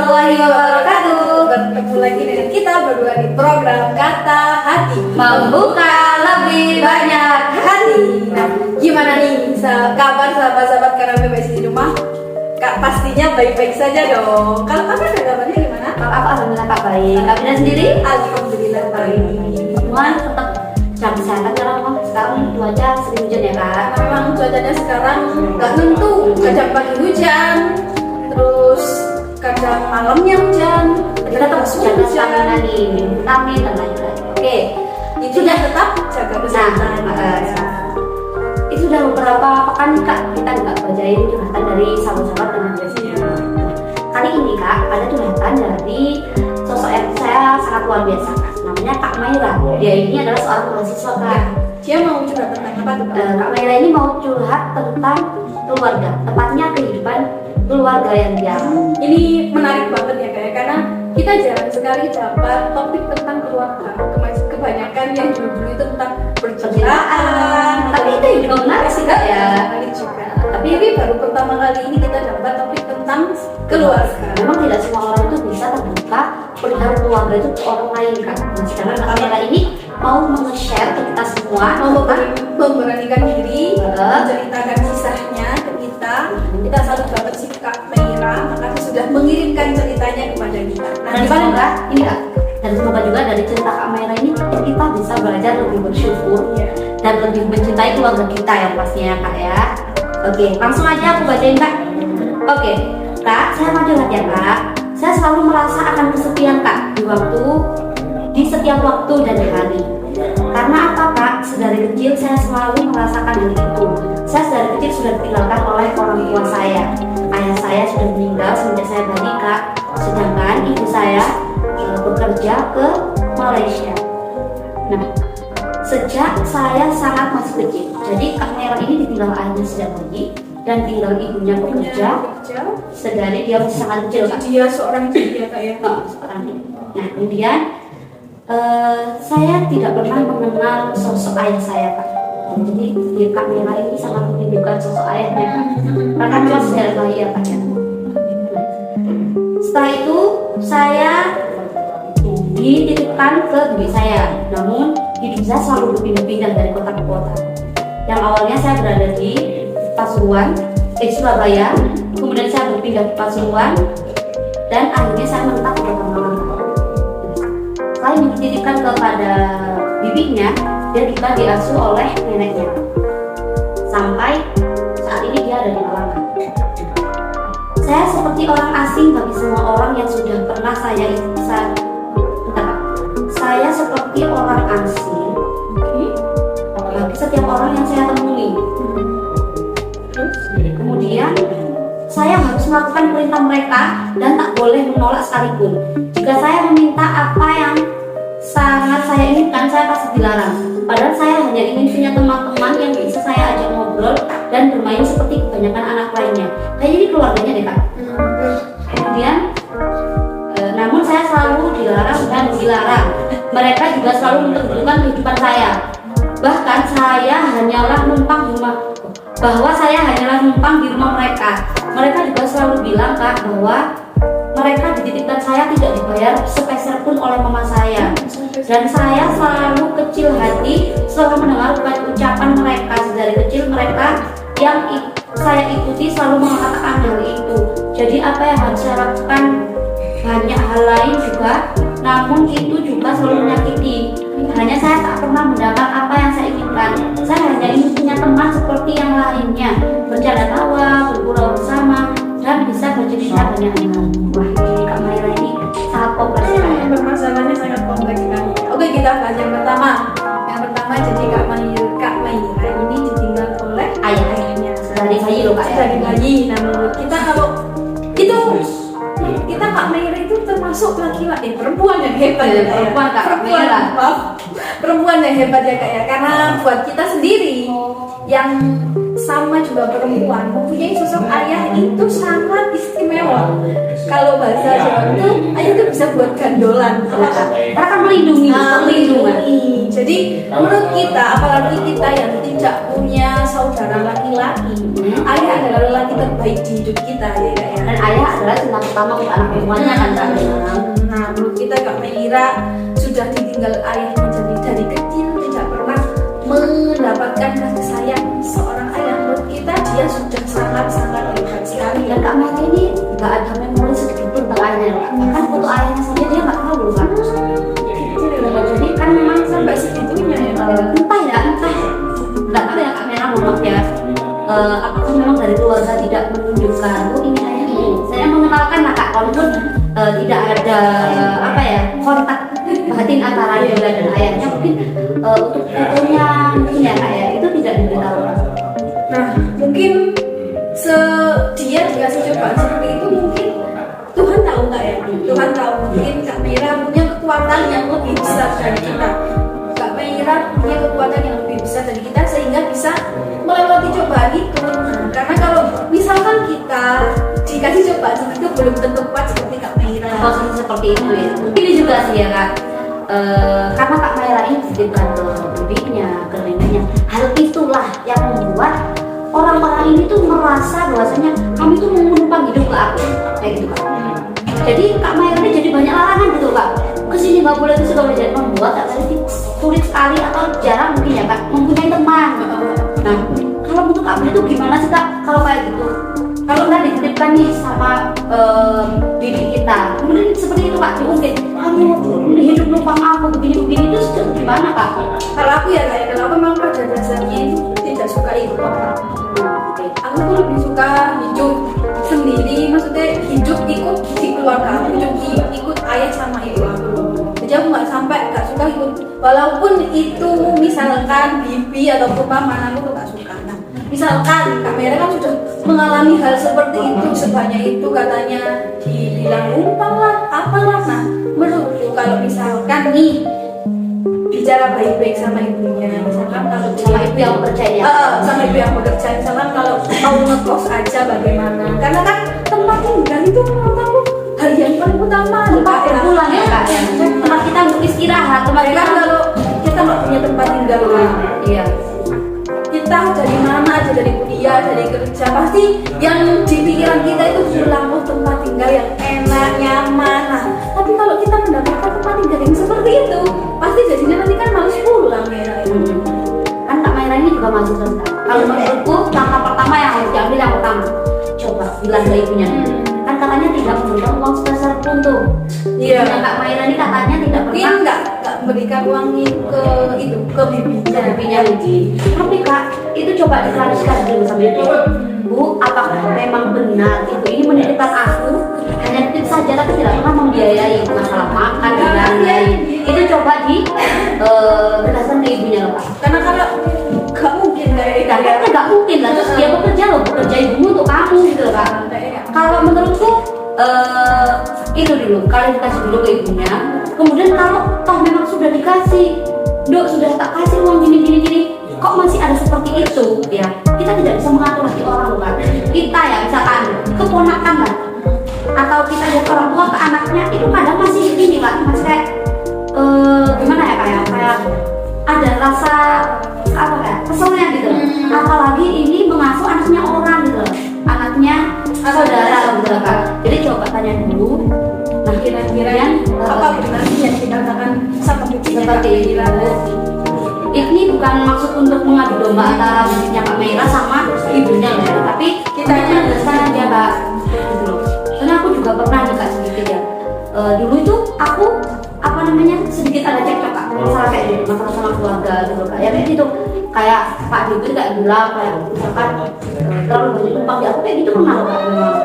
warahmatullahi wabarakatuh. Bertemu lagi dengan kita berdua di program Kata Hati, Membuka lebih banyak hati. Nah, gimana nih kabar sahabat-sahabat karena bebas di rumah? Kak pastinya baik-baik saja dong. Kalau kamu ada kabarnya gimana? Kalau aku alhamdulillah Kak baik. Kak Bina sendiri? Alhamdulillah baik. Cuman tetap jaga kesehatan karena memang sekarang cuaca sering hujan ya Kak. Karena memang cuacanya sekarang nggak tentu, kadang pagi hujan, terus kadang malamnya hujan. Kita tetap jaga stamina nih, minum vitamin dan lain-lain. Oke, Itu sudah tetap jaga kesehatan. itu sudah beberapa pekan nih Kak kita nggak bacain curhatan dari sahabat-sahabat dengan biasanya. Kali ini Kak ada curhatan dari sosok yang saya sangat luar biasa Kak. Namanya Kak Maira. Dia ini adalah seorang mahasiswa Kak. Dia mau curhat tentang apa tuh? Kak Maira ini mau curhat tentang keluarga, tepatnya kehidupan keluarga yang dia. Ini menarik banget ya kayak karena kita jarang sekali dapat topik tentang keluarga. Kebanyakan yang dulu itu tentang percintaan. Tapi itu juga menarik sih Kak ya. Menarik juga. Tapi ini baru pertama kali ini kita dapat topik tentang keluarga. Memang tidak semua orang itu bisa terbuka perihal keluarga itu ke orang lain Kak. Nah, sekarang Kak Maira ini mau nge-share ke kita semua Mau tentang memberanikan diri, menceritakan kisahnya ke kita. Kita salut banget sih Kak Maira, makasih sudah mengirimkan ceritanya kepada kita. dan semoga ini Kak, dan semoga juga dari cerita Kak Maira ini kita bisa belajar lebih bersyukur dan lebih mencintai keluarga kita yang pastinya Kak ya. Oke, langsung aja aku bacain Kak. Oke, Kak, saya mau curhat ya Kak. Saya selalu merasa akan kesepian Kak di setiap waktu dan hari. Karena apa Kak? Sedari kecil saya selalu merasakan hal itu. Saya sedari kecil sudah ditinggalkan oleh orang tua saya. Ayah saya sudah meninggal semenjak saya bayi Kak. Sedangkan ibu saya bekerja ke Malaysia. Nah, sejak saya sangat masih kecil, jadi Kak Maira ini ditinggal ayahnya sejak bayi dan tinggal ibunya bekerja sedari dia masih sangat kecil Kak. Dia seorang ibu ya Kak ya. Seorang ibu. Nah, kemudian saya tidak pernah mengenal sosok ayah saya Kak. Jadi di Kak Maira ini sangat merindukan sosok ayahnya Kak. Karena memang sejak bayi ya Kak ya. Setelah itu saya dititipkan ke bibi saya. Namun hidup saya selalu berpindah-pindah dari kota ke kota. Yang awalnya saya berada di Pasuruan, Surabaya. Kemudian saya berpindah ke Pasuruan dan akhirnya saya menetap di Kota Malang. Setelah dititipkan kepada bibinya, dia juga diasuh oleh neneknya. Sampai saat ini dia ada di Malang. Saya seperti orang asing bagi semua orang yang sudah pernah saya seperti orang asing bagi setiap orang yang saya temui. Kemudian saya harus melakukan perintah mereka dan tak boleh menolak sekalipun. Jika saya meminta apa yang sangat saya inginkan, saya pasti dilarang. Padahal saya hanya ingin punya teman-teman yang bisa saya ajak ngobrol dan bermain seperti kebanyakan anak lainnya. Kayak ini keluarganya deh Kak. Kemudian namun saya selalu dilarang dan dilarang. Mereka juga selalu menentukan kehidupan saya. Bahkan saya hanyalah numpang di rumah mereka. Mereka juga selalu bilang Kak bahwa mereka dititipkan saya tidak dibayar sepeser pun oleh mama saya. Dan saya selalu kecil hati setelah mendengar ucapan mereka. Dari kecil mereka yang saya ikuti selalu mengatakan hal itu. Jadi apa yang harus saya lakukan? Banyak hal lain juga, namun itu juga selalu menyakiti. Hanya saya tak pernah mendapat apa yang saya inginkan. Saya hanya ingin punya teman seperti yang lainnya, bercanda tawa, bergurau bersama, dan bisa bercerita banyak hal. Wah, ini Kak Maira ini sangat kompleks ya. Permasalahannya sangat kompleks sekali. Oke, kita bahas yang pertama. Yang pertama jadi Kak Maira ini ditinggal oleh ayahnya. Dari bayi loh Kak ya. Dari bayi. Nah, menurut kita kalau itu kita Kak Maira itu termasuk laki-laki perempuan yang hebat ya Kak ya. Perempuan yang hebat ya Kak ya, karena buat kita sendiri yang sama juga perempuan mempunyai sosok ayah itu sangat istimewa. Kalau bahasa Jawa itu ayah itu bisa buat gandolan karena kan melindungi. Jadi menurut kita, apalagi kita yang tidak punya saudara laki-laki, ayah adalah lelaki terbaik di hidup kita ya Kak ya. Dan ayah adalah cinta pertama untuk anak perempuannya kan Kak. Nah menurut kita Kak Meira sudah ditinggal ayahnya dari kecil, tidak pernah mendapatkan kasih sayang seorang ayah. Menurut kita dia sudah sangat-sangat hebat sekali. Dan Kak Meira ini nggak ada memori sedikit pun tentang ayahnya Kak. Kan foto ayahnya saja dia nggak tahu kan. Jadi kan memang Sampai segitunya ya Kak. entah nggak tahu ya Kak Meira mohon ya. Apakah memang dari keluarga tidak menunjukkan oh ini ayahnya, saya mengenalkan lah Kak, walaupun tidak ada apa ya kontak batin antara dia dan ayahnya, mungkin untuk fotonya mungkin ya Kak ya itu tidak diberitahu. Nah mungkin dia dikasih cobaan seperti itu mungkin Tuhan tahu nggak ya? Tuhan tahu mungkin Kak Meira punya kekuatan yang lebih besar dari kita. Kak Meira punya kekuatan yang lebih besar dari kita sehingga bisa melewati cobaan itu. Karena kalau misalkan kita dikasih cobaan seperti itu belum tentu kuat seperti Kak Meira. Posisi seperti itu ya. Mungkin ini juga sih ya Kak. Karena Kak Meira ini dititipkan ke bibinya, ke neneknya. Hal itulah yang membuat orang-orang ini tuh merasa bahwasanya kami tuh menumpang hidup ke aku, kayak gitu Kak. Jadi Kak Meira ini jadi banyak larangan gitu Kak. Kesini nggak boleh, kesini nggak boleh, jadi membuat Kak Meira sulit sekali atau jarang mungkin ya Kak mempunyai teman. Nah, kalau untuk Kak Meira itu gimana sih Kak kalau kayak gitu? Kalau kita dititipkan nih sama bibi kita, kemudian seperti itu Kak, diungkit, kamu hidup numpang aku begini-begini itu gimana Kak? Kalau aku ya kayak kalau aku memang pada dasarnya itu tidak suka itu. Aku tuh lebih suka hidup sendiri, maksudnya hidup ikut di keluarga aku, hidup ikut ayah sama ibu aku. Jadi aku nggak suka ikut, walaupun itu misalkan bibi ataupun paman aku tuh nggak suka. Nah, misalkan Kak Meira kan sudah mengalami hal seperti itu sebanyak itu, katanya dibilang numpang lah, apalah. Nah, menurutku kalau misalkan nih bicara baik-baik sama ibunya, misalkan kalau Sama ibu yang bekerja ya? sama ibu yang bekerja, misalkan kalau mau ngekos aja bagaimana, karena kan tempat tinggal itu menurut aku hal yang paling utama. Tempat berpulang ya Kak ya? Tempat kita untuk istirahat, tempat Mereka kita kalau kita nggak punya tempat tinggal, iya. kita dari mana aja, dari kuliah, dari kerja, pasti yang di pikiran kita itu pulang, oh tempat tinggal yang enak, nyaman. Nah, tapi kalau kita mendapatkan tempat tinggal yang seperti itu, pasti jadinya nanti kan males pulang ya. Kan Kak Meira ini juga mahasiswa Kak. Kalau menurutku langkah pertama yang harus diambil yang pertama, coba bilang ke ibunya. Kan katanya tidak memberikan uang sebesar pun tuh. Iya. Yang Kak Meira ini katanya tidak Mungkin pernah nggak memberikan uang ke itu ke bibinya. bibinya Widi. Tapi Kak, itu coba diklarifikasi dulu sama ibu. Bu, apakah memang benar ibu ini menitipkan aku hanya titip saja tapi tidak pernah membiayai masalah makan dan lain-lain. Itu coba berdasarkan ke ibunya loh Kak. Karena kalau nggak mungkin dari Karena nggak mungkin lah, terus dia bekerja loh, bekerja ibumu untuk kamu gitu loh Kak. Kalau menurutku itu dulu, kalian kasih dulu ke ibunya. Kemudian kalau toh memang sudah dikasih, Dok sudah tak kasih uang gini, kok masih ada seperti itu ya? Kita tidak bisa mengatur hati orang kan. Kita ya misalkan keponakan lah, atau kita lihat orang tua ke anaknya itu kadang masih gini Kak, masih kayak gimana ya kayak ada rasa apa kayak keselnya gitu. Apalagi ini mengasuh anaknya orang gitu, anaknya saudara gitu loh Kak. Jadi coba tanya dulu. Nah kira-kira apa benar yang dikatakan sama bibinya seperti itu. Ini bukan maksud untuk mengadu domba antara bibinya Kak Meira sama ibunya ya, tapi Kita understand aja Kak. Gitu loh. Soalnya aku juga pernah nih Kak sedikit ya. Dulu itu aku sedikit ada cekcok Kak, masalah kayak gitu, masalah sama keluarga gitu Kak. Ya kayak gitu. Kayak Pak Bibi kayak bilang kayak misalkan terlalu banyak numpang di aku kayak gitu pernah loh Kak.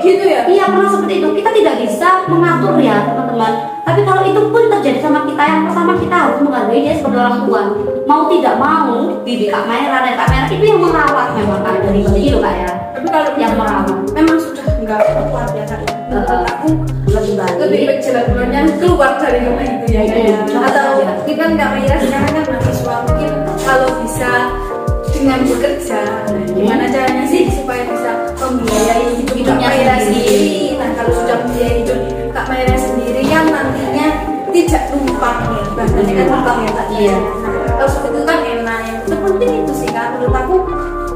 gitu ya. Iya pernah seperti itu. Kita tidak bisa mengatur ya teman-teman. Tapi kalau itu pun terjadi sama kita, yang pertama kita harus menghargai dia sebagai orang tua. Mau tidak mau, bibi Kak Meira dan Kak Meira itu yang merawat memang Kak, dari bayi loh Kak ya. Tapi kalau Yang merawat memang sudah nggak kuat ya Kak. Aku lebih baik. lebih baik jalan-jalannya keluar dari rumah itu ya. Atau kita Kak Meira sekarang kan mahasiswa, mungkin kalau bisa dengan bekerja, gimana caranya sih supaya bisa membiayai hidup Kak Meira sendiri. Nah kalau sudah membiayai hidup Kak Meira sendiri kan nantinya tidak numpang ya, bahkan kan numpang ya Kak. Iya. Nah, Kalau seperti itu kan enak. Yang terpenting itu sih kan menurut aku,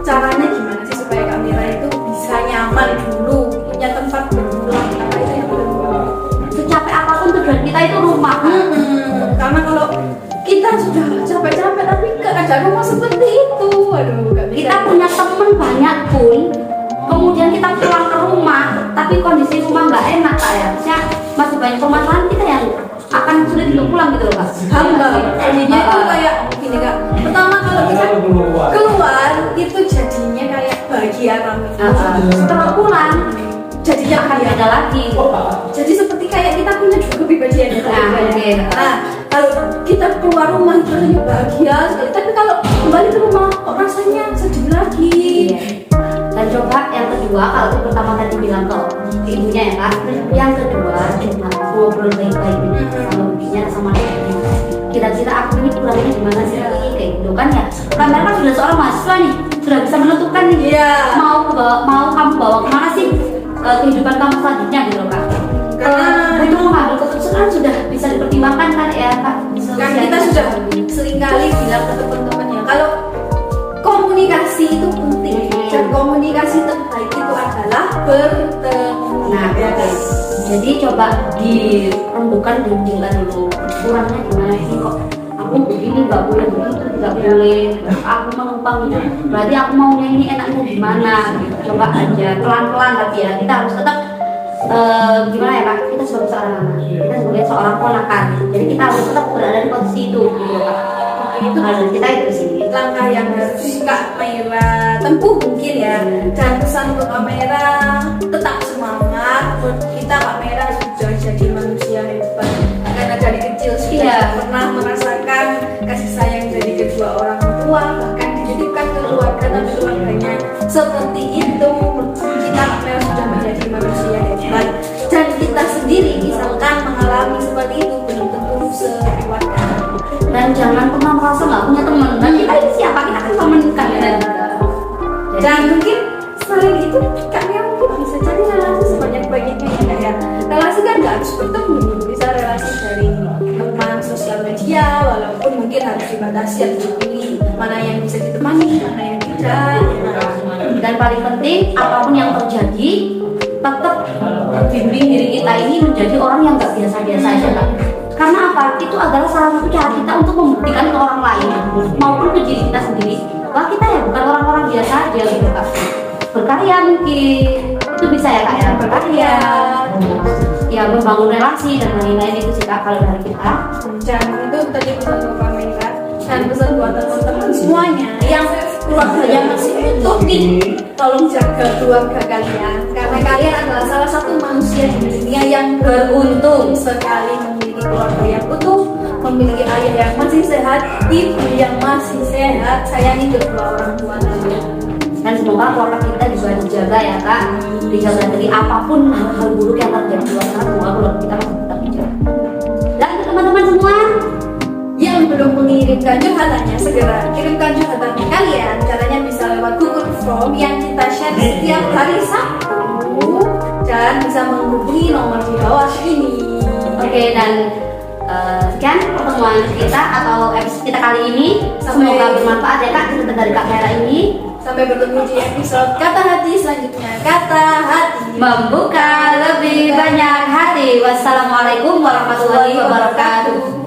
caranya gimana sih supaya kamera itu bisa nyaman dulu, punya tempat berulang, apa itu yang benar-benar. Secapek apapun tujuan kita itu rumah. Karena kalau kita sudah capek-capek tapi keadaan rumah seperti itu, aduh gak bisa. Kita punya temen banyak pun, kemudian kita pulang ke rumah, tapi kondisi rumah nggak enak Kak ya. Maksudnya masih banyak permasalahan kita yang akan sulit untuk pulang gitu loh Kak. Hamba, jadinya itu kayak gini Kak. Pertama kalau kita keluar itu jadinya kayak bahagia kami. Setelah pulang Jadinya akan bahagia. beda lagi. Jadi seperti kayak kita punya dua kepribadian. Nah, kalau kita keluar rumah itu rasanya bahagia sekali. Tapi kalau kembali ke rumah kok rasanya sedih lagi. Iya. Dan coba yang kedua, kalau itu pertama tadi bilang ke ibunya ya Kak. Yang kedua coba ngobrol baik-baik sama ibunya sama adiknya. Kira-kira aku ini pulangnya gimana sih kayak gitu kan ya. Kamera kan sudah seorang mahasiswa nih, sudah bisa menentukan nih. Iya. Mau kamu bawa kemana sih kehidupan kamu selanjutnya gitu loh Kak. Karena untuk mengambil keputusan kan sudah bisa dipertimbangkan kan ya Kak. Kan kita sudah seringkali bilang ke teman-temannya kalau komunikasi itu penting dan komunikasi terbaik itu adalah bertemu. Nah, jadi coba dirembukan dulu kurangnya gimana sih kok aku begini nggak boleh begitu nggak boleh aku menumpang berarti aku maunya ini enaknya gimana gitu. Coba aja pelan-pelan tapi ya kita harus tetap gimana ya Kak, kita sebagai seorang anak, kita sebagai seorang ponakan, jadi kita harus tetap berada di posisi itu gitu Kak. Itu harus kita itu sih Langkah yang harus Kak Maira tempuh mungkin ya. Dan pesan untuk Kak Maira, tetap semangat. Buat kita Kak Maira sudah jadi manusia hebat karena dari kecil sudah pernah merasakan kasih sayang dari kedua orang tua, bahkan dititipkan ke keluarga tapi keluarganya seperti itu. Kita Kak Maira sudah menjadi manusia hebat dan kita sendiri misalkan mengalami seperti itu belum tentu sekeluarga. dan jangan pernah merasa nggak punya teman. Dan kita ini siapa, kita kan teman kan ya. Dan mungkin selain itu Kak Mia mungkin bisa cari relasi sebanyak-banyaknya ya Kak ya. Relasi kan nggak harus bertemu, bisa relasi dari teman sosial media, walaupun mungkin harus dibatasi, harus dipilih mana yang bisa ditemani, mana yang tidak. Dan paling penting apapun yang terjadi tetap bimbing diri kita ini menjadi orang yang nggak biasa-biasa aja Kak. Karena apa? Itu adalah salah satu cara kita untuk membuktikan ke orang lain maupun ke diri kita sendiri bahwa kita ya bukan orang-orang biasa aja gitu Kak. Berkarya mungkin itu bisa ya Kak ya, berkarya ya, membangun relasi dan lain-lain itu sih Kak kalau dari kita. Dan itu tadi pesan buat Kak Mia dan pesan buat teman-teman semuanya yang keluarganya masih utuh nih, tolong jaga keluarga kalian karena kalian adalah salah satu manusia di dunia yang beruntung sekali memiliki keluarga yang utuh, memiliki ayah yang masih sehat, ibu yang masih sehat, sayangi kedua orang tua kalian. Dan semoga keluarga kita juga dijaga ya Kak, dijaga dari apapun hal-hal buruk yang terjadi di luar sana. Semoga keluarga kita masih tetap dijaga. Dan untuk teman-teman semua yang belum mengirimkan curhatannya, segera kirimkan curhatannya kalian. Caranya bisa lewat Google Form yang kita share setiap hari Sabtu dan bisa menghubungi nomor di bawah ini. oke, dan sekian pertemuan kita atau episode kita kali ini. Semoga bermanfaat ya Kak cerita dari Kak Hera ini. Sampai bertemu di episode Kata Hati selanjutnya. Kata Hati Membuka lebih banyak hati. Wassalamualaikum warahmatullahi wabarakatuh.